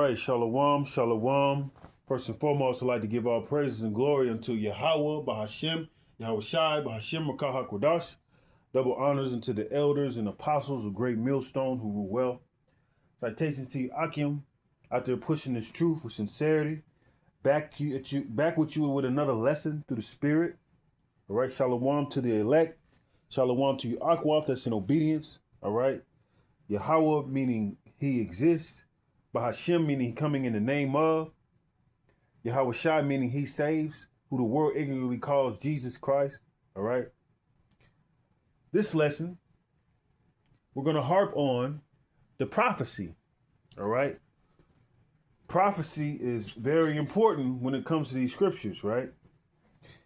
right, shalom, shalom. First and foremost, I'd like to give all praises and glory unto Yahweh, Bahashem, Yahweh Shai, Bahashem, Rakah HaKodash. Double honors unto the elders and apostles of great millstone who rule well. Citations to you, Akim, out there pushing this truth with sincerity. Back with you with another lesson through the spirit. All right, shalom to the elect. Shalom to you, Akwaf, that's in obedience. All right. Yahweh meaning he exists. Bahashem meaning coming in the name of. Yahweh Shai meaning he saves, who the world ignorantly calls Jesus Christ. All right. This lesson, we're going to harp on the prophecy. All right. Prophecy is very important when it comes to these scriptures, right?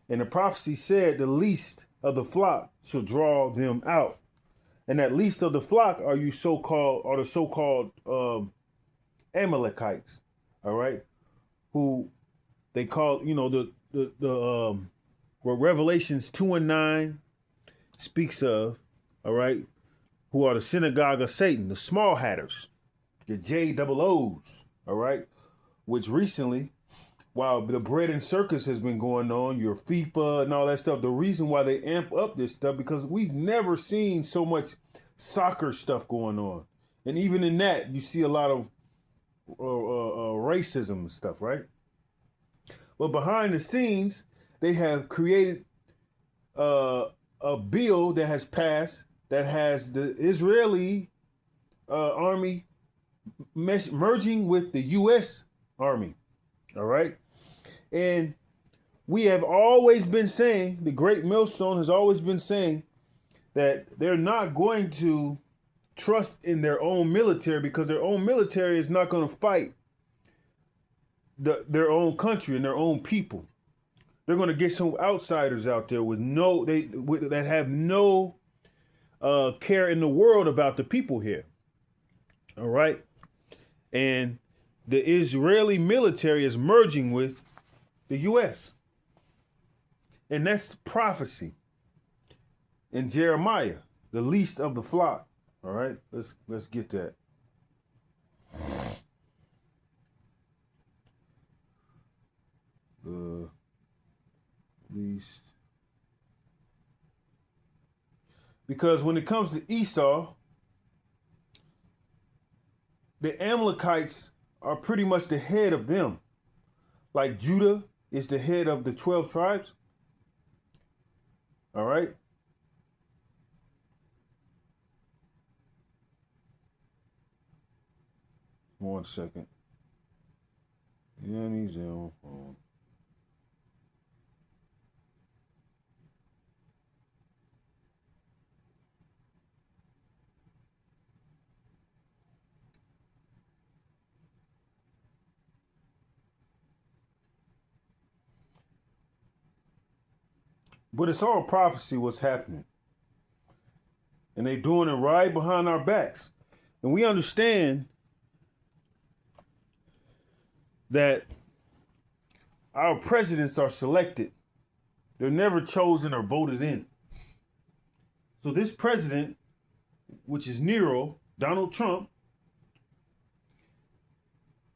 And the prophecy said the least of the flock shall draw them out. And that least of the flock are the so-called Amalekites, all right, who they call, what Revelations 2:9 speaks of, all right, who are the synagogue of Satan, the small hatters, the JOOs, all right, which recently, while the bread and circus has been going on, your FIFA and all that stuff, the reason why they amp up this stuff, because we've never seen so much soccer stuff going on. And even in that, you see a lot of racism and stuff, right? But behind the scenes, they have created a bill that has passed that has the Israeli army merging with the U.S. army, all right? And we have always been saying, the great millstone has always been saying that they're not going to trust in their own military because their own military is not going to fight their own country and their own people. They're going to get some outsiders out there that have no care in the world about the people here. All right. And the Israeli military is merging with the U.S. And that's prophecy. In Jeremiah, the least of the flock. All right, let's get that. The least. Because when it comes to Esau, the Amalekites are pretty much the head of them. Like Judah is the head of the 12 tribes. All right. One second. Yeah, he's on phone. But it's all prophecy what's happening. And they doing it right behind our backs. And we understand that our presidents are selected. They're never chosen or voted in. So this president, which is Nero, Donald Trump,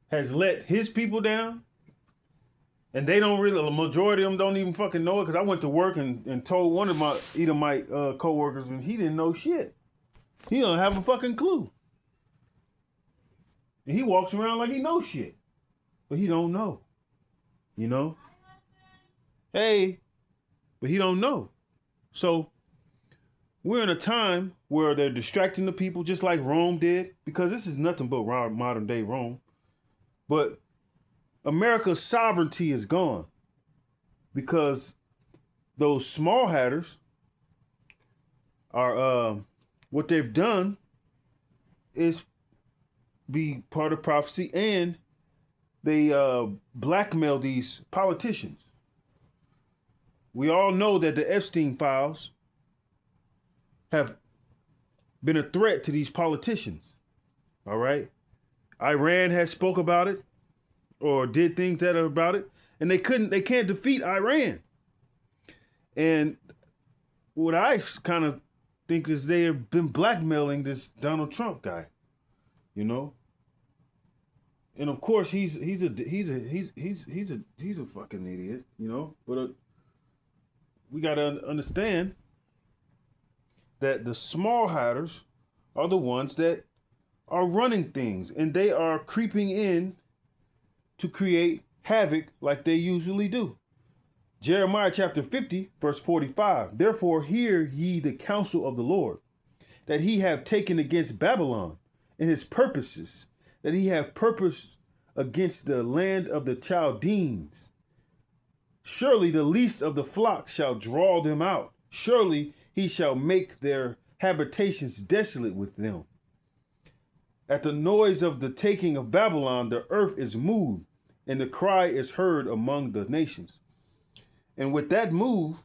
has let his people down. And they don't really, the majority of them don't even fucking know it. Because I went to work and told one of my Edomite co-workers, and he didn't know shit. He don't have a fucking clue. And he walks around like he knows shit. But he don't know. You know? Hey, but he don't know. So we're in a time where they're distracting the people just like Rome did, because this is nothing but modern day Rome. But America's sovereignty is gone because those small hatters are, what they've done is be part of prophecy, and they blackmail these politicians. We all know that the Epstein files have been a threat to these politicians. All right. Iran has spoke about it or did things that are about it, and they can't defeat Iran. And what I kind of think is they have been blackmailing this Donald Trump guy, you know? And of course he's a fucking idiot, you know. But we gotta understand that the small hatters are the ones that are running things, and they are creeping in to create havoc like they usually do. Jeremiah chapter 50, verse 45. Therefore hear ye the counsel of the Lord, that he have taken against Babylon, and his purposes, that he have purposed against the land of the Chaldeans. Surely the least of the flock shall draw them out. Surely he shall make their habitations desolate with them. At the noise of the taking of Babylon, the earth is moved, and the cry is heard among the nations. And with that move,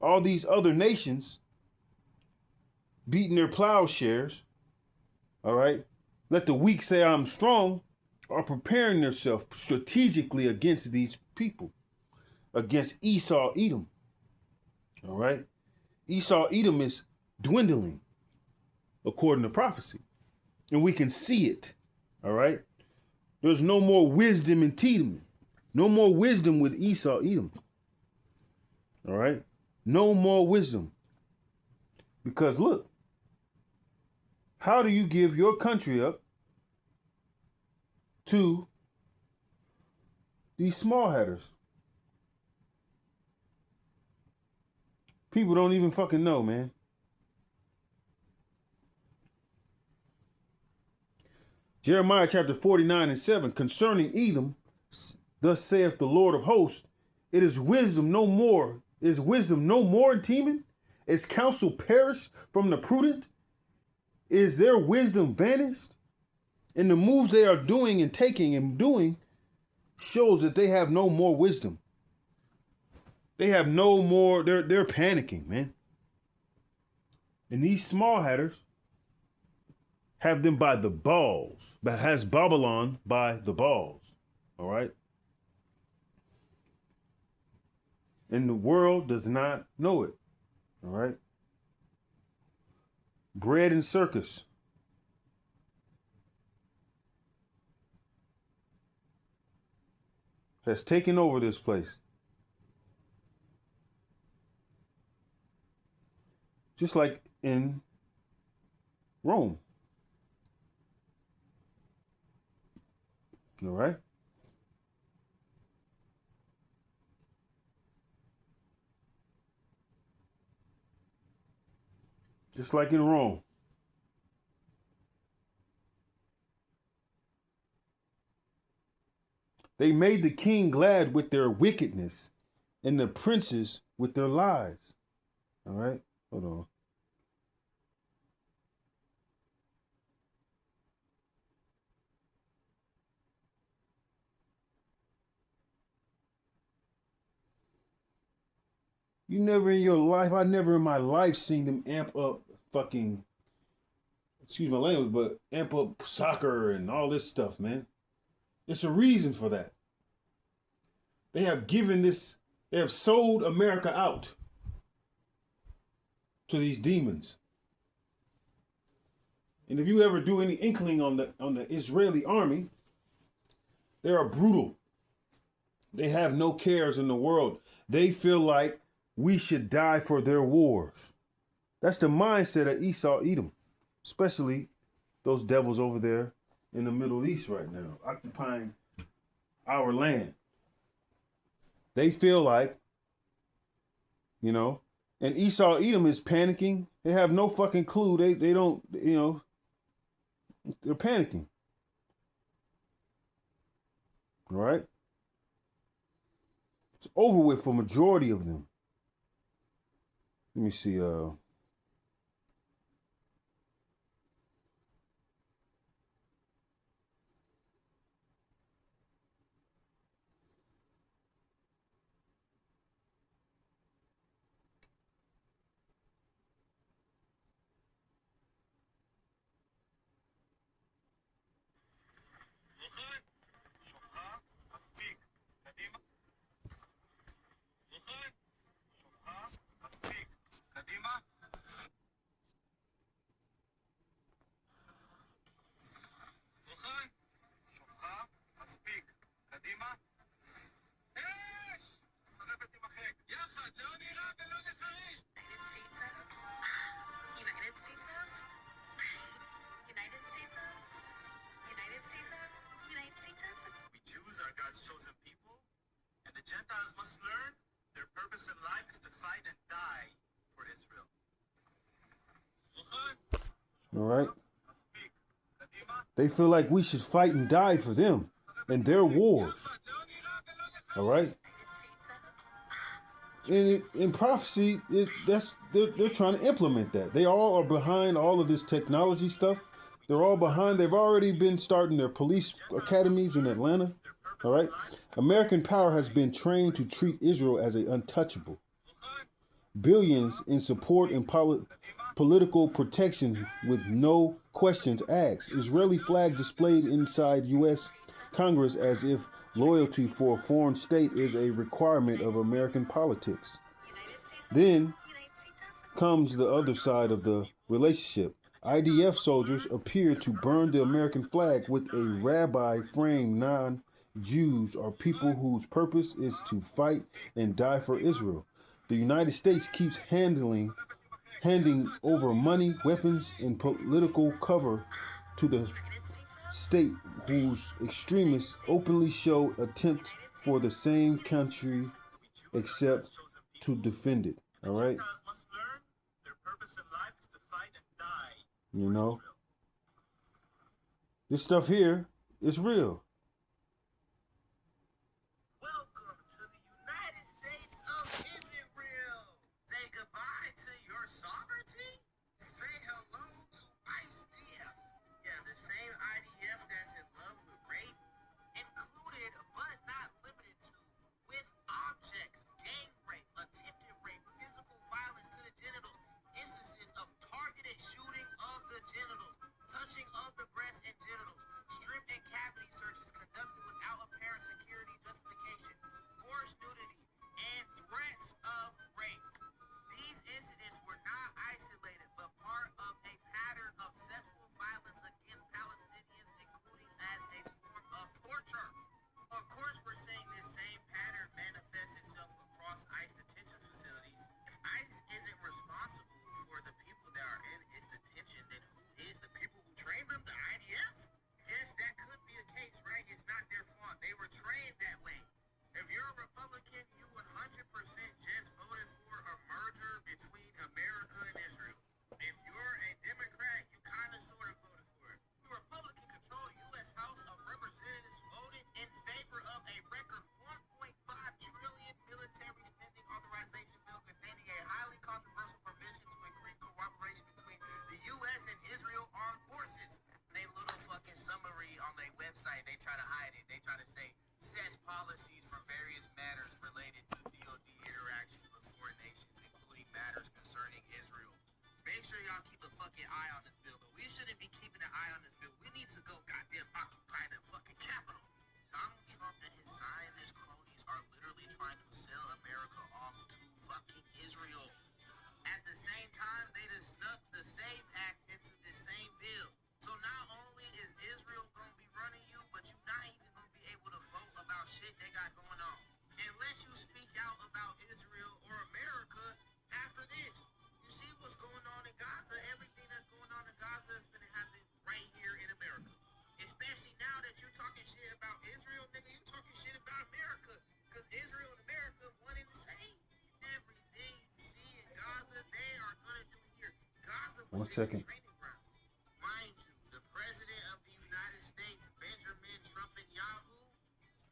all these other nations beating their plowshares, all right, let the weak say I'm strong, are preparing themselves strategically against these people, against Esau, Edom, all right? Esau, Edom is dwindling, according to prophecy. And we can see it, all right? There's no more wisdom in Edom. No more wisdom with Esau, Edom. All right? No more wisdom. Because look, how do you give your country up to these small headers? People don't even fucking know, man. Jeremiah chapter 49 and 7, concerning Edom, thus saith the Lord of hosts, it is wisdom no more. Is wisdom no more in Teman? Is counsel perished from the prudent? Is their wisdom vanished? And the moves they are doing and taking and doing shows that they have no more wisdom. They have no more, they're panicking, man. And these small hatters have them by the balls, but has Babylon by the balls. All right. And the world does not know it. All right. Bread and circus. Has taken over this place. Just like in Rome. All right. Just like in Rome. They made the king glad with their wickedness and the princes with their lies. All right. Hold on. You never in your life, I never in my life seen them amp up fucking, excuse my language, but amp up soccer and all this stuff, man. It's a reason for that. They have given this, they have sold America out to these demons. And if you ever do any inkling on the Israeli army, they are brutal. They have no cares in the world. They feel like we should die for their wars. That's the mindset of Esau, Edom, especially those devils over there in the Middle East right now, occupying our land. They feel like, you know, and Esau, Edom is panicking. They have no fucking clue. They don't, you know, they're panicking. All right? It's over with for majority of them. Let me see. Gentiles must learn their purpose in life is to fight and die for Israel. All right. They feel like we should fight and die for them and their wars. All right. In prophecy, they're trying to implement that. They all are behind all of this technology stuff. They're all behind. They've already been starting their police academies in Atlanta. All right. American power has been trained to treat Israel as an untouchable. Billions in support and political protection with no questions asked. Israeli flag displayed inside U.S. Congress as if loyalty for a foreign state is a requirement of American politics. Then comes the other side of the relationship. IDF soldiers appear to burn the American flag with a rabbi framed non-Jews or people whose purpose is to fight and die for Israel. The United States keeps handing over money, weapons, and political cover to the state whose extremists openly show attempt for the same country except to defend it. All right? You know? This stuff here is real. Welcome to the United States of Israel. Say goodbye to your sovereignty. Say hello to ICE-DF. Yeah, the same IDF that's in love with rape, included but not limited to, with objects, gang rape, attempted rape, physical violence to the genitals, instances of targeted shooting of the genitals, touching of the breasts and genitals, strip and cavity searches conducted without apparent security justification, forced nudity, and threats of rape. These incidents were not isolated, but part of a pattern of sexual violence against Palestinians, including as a form of torture. Of course, we're saying this same pattern manifests itself across ICE detention facilities. If ICE isn't responsible for the people that are in its detention, then who is the people who trained them? The IDF? Yes, that could be a case, right? It's not their fault. They were trained that way. If you're a Republican, you 100% just voted for a merger between America and Israel. If you're a Democrat, you kind of sort of voted for it. The Republican-controlled U.S. House of Representatives voted in favor of a record $1.5 trillion military spending authorization bill containing a highly controversial provision to increase cooperation between the U.S. and Israel armed forces. They little fucking summary on their website, they try to hide it. They try to say sets policies for various matters related to DoD interaction with foreign nations, including matters concerning Israel. Make sure y'all keep a fucking eye on this bill, but we shouldn't be keeping an eye on this bill. We need to go goddamn occupy the fucking Capitol. Donald Trump and his Zionist cronies are literally trying to sell America off to fucking Israel. At the same time, they just snuck the SAVE Act into the same bill. So not only is Israel going to be running you, but you're not even going to be able to vote about shit they got going on. And let you speak out about Israel or America after this. You see what's going on in Gaza? Everything that's going on in Gaza is going to happen right here in America. Especially now that you're talking shit about Israel, nigga, you talking shit about America. Because Israel and America one and the same. Everything you see in Gaza, they are going to do here. Gaza was One second. training ground. Mind you, the president of the United States, Benjamin Trump and Yahoo,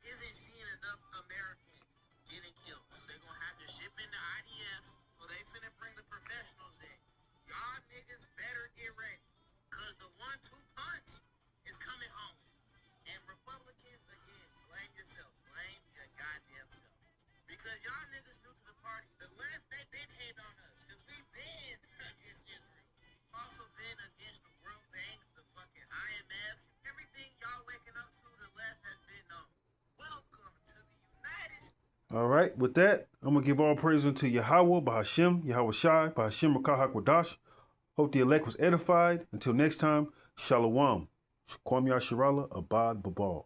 isn't seeing enough Americans getting killed. So they're going to have to ship in the IDF. So they finna bring the professionals in. Y'all niggas better get ready. Because the 1-2 punch is coming home. And Republicans, again, blame yourself. Blame your goddamn self. Because y'all niggas new to the party. The left, they been hating on us. Because we been against Israel. Also been against the World Bank, the fucking IMF. Everything y'all waking up to the left has been known. Welcome to the United States. All right, with that, I'm going to give all praise unto Yahweh, Bahashem, Yahweh Shai, Bahashem Rakah HaKodash. Hope the elect was edified. Until next time, Shalom. Kwam Yasharala, Abad Babal.